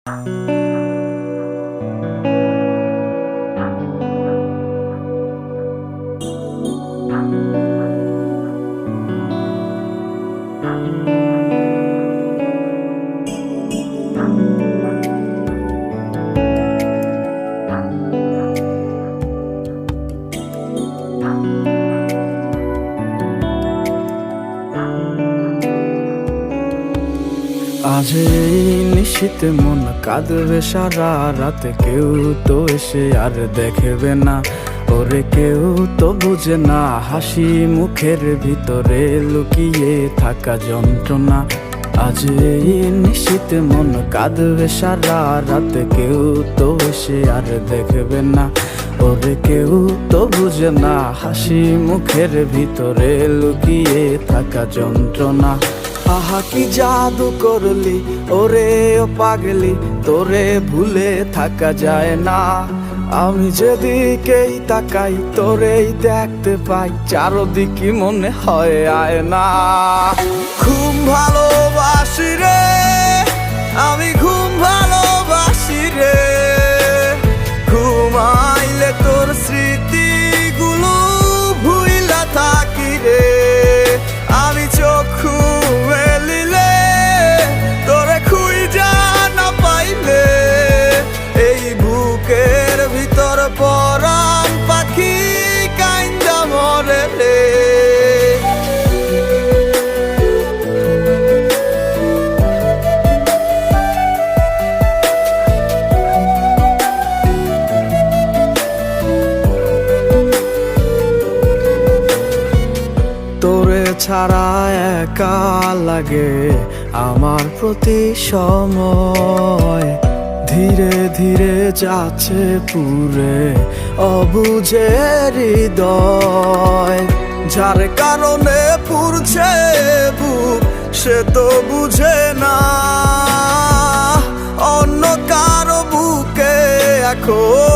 আজ এই নিশীথে মন কাঁদবে সারা রাতে, কেউ তো এসে আর দেখবে না ওরে, কেউ তো বুঝে না হাসি মুখের ভিতরে লুকিয়ে থাকা যন্ত্রণা। আজ এই নিশীথে মন কাঁদবে সারা রাতে, কেউ তো এসে আর দেখবে না ওরে, কেউ তো বুঝে না হাসি মুখের ভিতরে লুকিয়ে থাকা যন্ত্রণা। আহা কি জাদু করলি ওরে ও পাগলি, তোরে ভুলে থাকা যায় না। আমি যেদিকেই তাকাই তোরেই দেখতে পাই, চারদিকে মনে হয় আয়না। ঘুম ভালোবাসি রে আমি, ঘুম ভালোবাসি রে, ঘুমাইলে তোর স্মৃতিগুলো ভুইলা থাকি রে। আমি চক্ষু মেলিলে তোরে খুঁজা না পাইলে, এই বুকের ভিতর পরাণ পাখি কাইন্দা মরে রে। তোরে ছাড়া একা লাগে আমার প্রতি সময়, ধীরে ধীরে যাচ্ছে পুরে অবুঝে হৃদয়। যার কারণে পুরছে বুক সে তো বুঝে না, অন্য কারো বুকে এখন